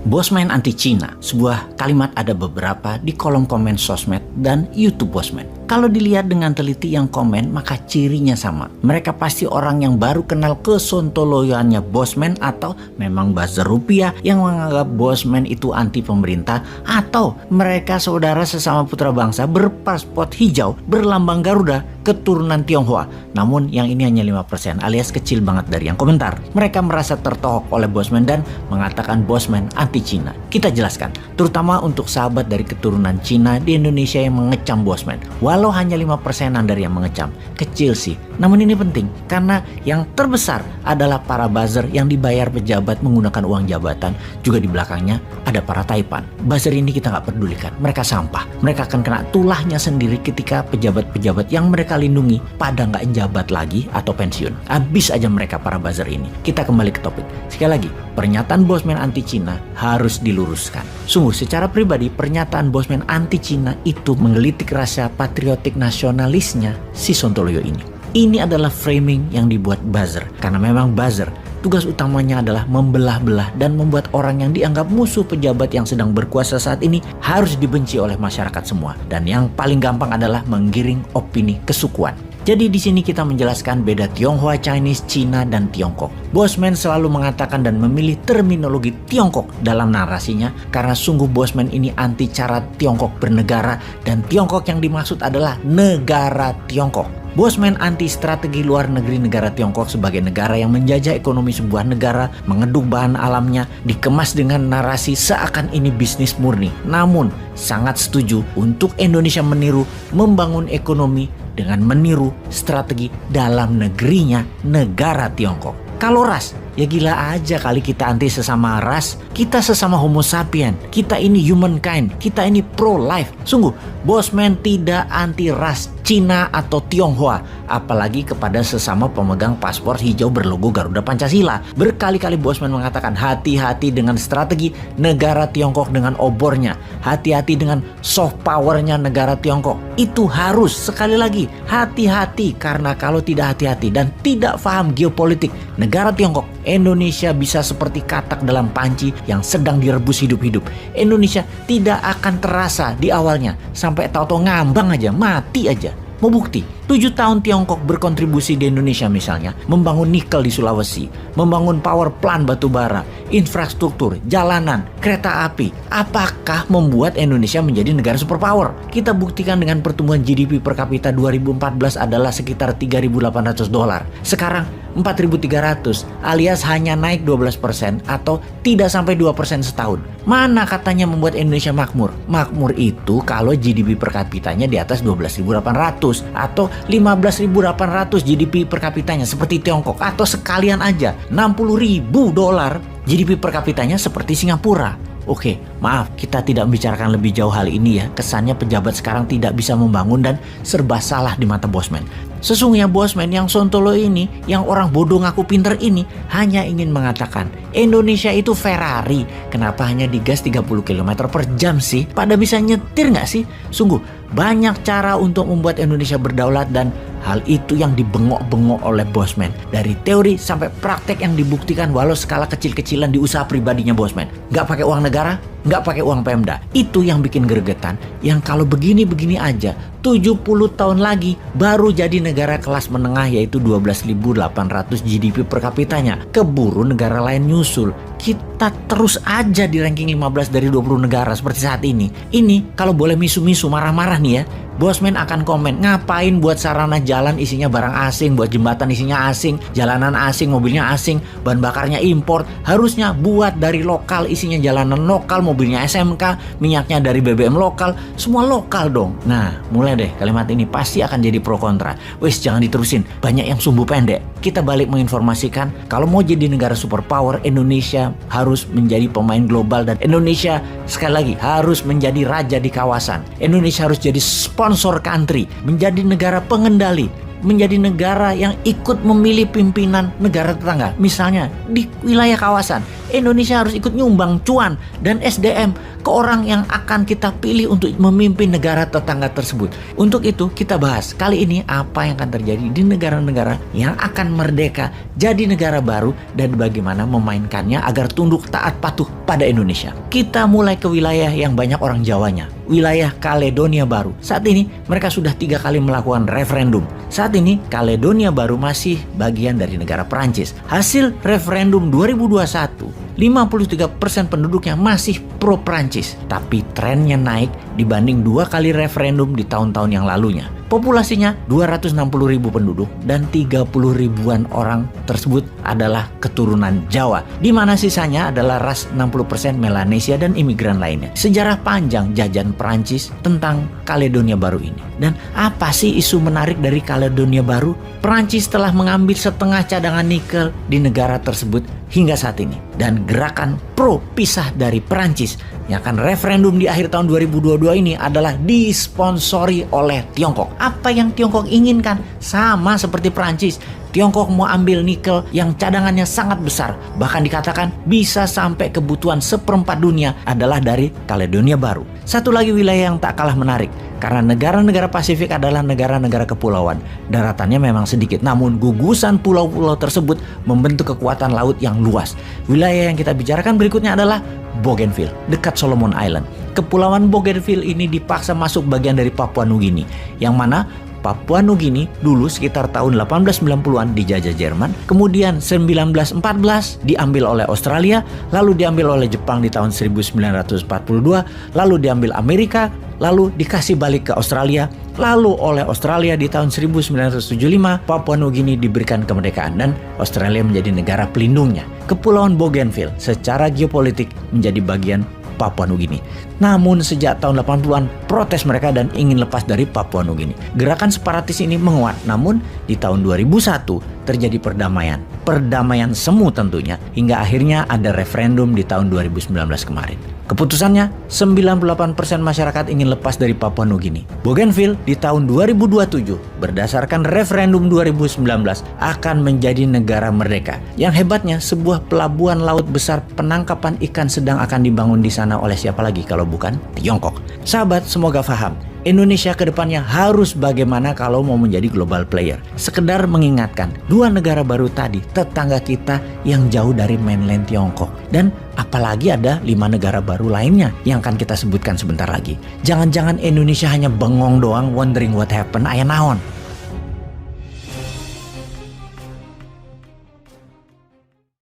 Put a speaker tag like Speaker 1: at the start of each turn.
Speaker 1: Bosman anti Cina, sebuah kalimat ada beberapa di kolom komen sosmed dan YouTube Bosman. Kalau dilihat dengan teliti yang komen, maka cirinya sama. Mereka pasti orang yang baru kenal kesontoloyoannya Bosman, atau memang buzzer rupiah yang menganggap Bosman itu anti pemerintah, atau mereka saudara sesama putra bangsa berpasport hijau berlambang Garuda keturunan Tionghoa. Namun yang ini hanya 5% alias kecil banget dari yang komentar. Mereka merasa tertohok oleh Bosman dan mengatakan Bosman anti Cina. Kita jelaskan, terutama untuk sahabat dari keturunan Cina di Indonesia yang mengecam Bosman. Walau hanya 5%-an dari yang mengecam, kecil sih. Namun ini penting karena yang terbesar adalah para buzzer yang dibayar pejabat menggunakan uang jabatan. Juga di belakangnya ada para taipan. Buzzer ini kita nggak pedulikan, mereka sampah. Mereka akan kena tulahnya sendiri ketika pejabat-pejabat yang mereka lindungi pada nggak jabat lagi atau pensiun. Habis aja mereka para buzzer ini. Kita kembali ke topik. Sekali lagi, pernyataan Bosman anti Cina harus diluruskan. Sungguh secara pribadi pernyataan Bosman anti Cina itu menggelitik rasa patriotik nasionalisnya si Sontoloyo ini. Ini adalah framing yang dibuat buzzer, karena memang buzzer tugas utamanya adalah membelah-belah dan membuat orang yang dianggap musuh pejabat yang sedang berkuasa saat ini harus dibenci oleh masyarakat semua. Dan yang paling gampang adalah menggiring opini kesukuan. Jadi di sini kita menjelaskan beda Tionghoa, Chinese, Cina, dan Tiongkok. Bosman selalu mengatakan dan memilih terminologi Tiongkok dalam narasinya karena sungguh Bosman ini anti cara Tiongkok bernegara dan Tiongkok yang dimaksud adalah negara Tiongkok. Bosman anti strategi luar negeri negara Tiongkok sebagai negara yang menjajah ekonomi sebuah negara, mengeduk bahan alamnya, dikemas dengan narasi seakan ini bisnis murni. Namun sangat setuju untuk Indonesia meniru membangun ekonomi dengan meniru strategi dalam negerinya, negara Tiongkok. Kalau ras, ya gila aja kali kita anti sesama ras. Kita sesama homo sapien. Kita ini humankind. Kita ini pro-life. Sungguh, Bosman tidak anti ras Cina atau Tionghoa. Apalagi kepada sesama pemegang paspor hijau berlogo Garuda Pancasila. Berkali-kali Bosman mengatakan hati-hati dengan strategi negara Tiongkok dengan obornya. Hati-hati dengan soft powernya negara Tiongkok. Itu harus, sekali lagi, hati-hati. Karena kalau tidak hati-hati dan tidak paham geopolitik negara Tiongkok, Indonesia bisa seperti katak dalam panci yang sedang direbus hidup-hidup. Indonesia tidak akan terasa di awalnya, sampai tahu-tahu ngambang aja, mati aja. Mau bukti? 7 tahun Tiongkok berkontribusi di Indonesia misalnya, membangun nikel di Sulawesi, membangun power plant batubara, infrastruktur, jalanan, kereta api. Apakah membuat Indonesia menjadi negara superpower? Kita buktikan dengan pertumbuhan GDP per kapita 2014 adalah sekitar $3.800. Sekarang 4.300 alias hanya naik 12% atau tidak sampai 2% setahun. Mana katanya membuat Indonesia makmur? Makmur itu kalau GDP per kapitanya di atas 12.800 atau 15.800 GDP per kapitanya seperti Tiongkok, atau sekalian aja $60.000 GDP per kapitanya seperti Singapura. Oke, maaf kita tidak membicarakan lebih jauh hal ini ya. Kesannya pejabat sekarang tidak bisa membangun dan serba salah di mata Bosman. Sesungguhnya Bosman yang sontolo ini, yang orang bodoh ngaku pinter ini, hanya ingin mengatakan Indonesia itu Ferrari. Kenapa hanya digas 30 km per jam sih? Pada bisa nyetir nggak sih? Sungguh banyak cara untuk membuat Indonesia berdaulat dan hal itu yang dibengok-bengok oleh Bosman. Dari teori sampai praktek yang dibuktikan walau skala kecil-kecilan di usaha pribadinya Bosman. Nggak pakai uang negara, nggak pakai uang Pemda. Itu yang bikin gregetan. Yang kalau begini-begini aja, 70 tahun lagi baru jadi negara kelas menengah yaitu 12.800 GDP per kapitanya. Keburu negara lain nyusul. Kita terus aja di ranking 15 dari 20 negara seperti saat ini. Ini kalau boleh misu-misu marah-marah nih ya, Bosman akan komen, ngapain buat sarana jalan isinya barang asing, buat jembatan isinya asing, jalanan asing, mobilnya asing, bahan bakarnya import. Harusnya buat dari lokal, isinya jalanan lokal, mobilnya SMK, minyaknya dari BBM lokal, semua lokal dong. Nah, mulai deh kalimat ini pasti akan jadi pro kontra. Wes jangan diterusin, banyak yang sumbu pendek. Kita balik menginformasikan, kalau mau jadi negara superpower, Indonesia harus menjadi pemain global dan Indonesia sekali lagi harus menjadi raja di kawasan. Indonesia harus jadi sponsor country, menjadi negara pengendali. menjadi negara yang ikut memilih pimpinan negara tetangga. Misalnya di wilayah kawasan, Indonesia harus ikut nyumbang cuan dan SDM ke orang yang akan kita pilih untuk memimpin negara tetangga tersebut. Untuk itu kita bahas kali ini apa yang akan terjadi di negara-negara yang akan merdeka jadi negara baru dan bagaimana memainkannya agar tunduk taat patuh pada Indonesia. Kita mulai ke wilayah yang banyak orang Jawanya, wilayah Kaledonia Baru. Saat ini mereka sudah 3 kali melakukan referendum. Saat ini Kaledonia Baru masih bagian dari negara Perancis. Hasil referendum 2021, 53% penduduknya masih pro Prancis, tapi trennya naik dibanding 2 kali referendum di tahun-tahun yang lalunya. Populasinya 260.000 penduduk dan 30 ribuan orang tersebut adalah keturunan Jawa, di mana sisanya adalah ras 60% Melanesia dan imigran lainnya. Sejarah panjang jajahan Perancis tentang Kaledonia Baru ini. Dan apa sih isu menarik dari Kaledonia Baru? Perancis telah mengambil setengah cadangan nikel di negara tersebut hingga saat ini. Dan gerakan pro pisah dari Perancis yang akan referendum di akhir tahun 2022 ini adalah disponsori oleh Tiongkok. Apa yang Tiongkok inginkan sama seperti Perancis. Tiongkok mau ambil nikel yang cadangannya sangat besar. Bahkan dikatakan bisa sampai kebutuhan 1/4 dunia adalah dari Kaledonia Baru. Satu lagi wilayah yang tak kalah menarik. Karena negara-negara Pasifik adalah negara-negara kepulauan. Daratannya memang sedikit, namun gugusan pulau-pulau tersebut membentuk kekuatan laut yang luas. Wilayah yang kita bicarakan berikutnya adalah Bougainville, dekat Solomon Island. Kepulauan Bougainville ini dipaksa masuk bagian dari Papua Nugini, yang mana Papua Nugini dulu sekitar tahun 1890-an dijajah Jerman, kemudian 1914 diambil oleh Australia, lalu diambil oleh Jepang di tahun 1942, lalu diambil Amerika, lalu dikasih balik ke Australia, lalu oleh Australia di tahun 1975 Papua Nugini diberikan kemerdekaan dan Australia menjadi negara pelindungnya. Kepulauan Bougainville secara geopolitik menjadi bagian Papua Nugini. Namun sejak tahun 80-an protes mereka dan ingin lepas dari Papua Nugini. Gerakan separatis ini menguat, namun di tahun 2001 terjadi perdamaian. Perdamaian semu tentunya, hingga akhirnya ada referendum di tahun 2019 kemarin. Keputusannya, 98% masyarakat ingin lepas dari Papua Nugini. Bougainville di tahun 2027 berdasarkan referendum 2019 akan menjadi negara merdeka. Yang hebatnya, sebuah pelabuhan laut besar penangkapan ikan sedang akan dibangun di sana oleh siapa lagi kalau bukan Tiongkok. Sahabat, semoga paham. Indonesia ke depannya harus bagaimana kalau mau menjadi global player. Sekedar mengingatkan, 2 negara baru tadi tetangga kita yang jauh dari mainland Tiongkok. Dan apalagi ada 5 negara baru lainnya yang akan kita sebutkan sebentar lagi. Jangan-jangan Indonesia hanya bengong doang, wondering what happened, aya naon.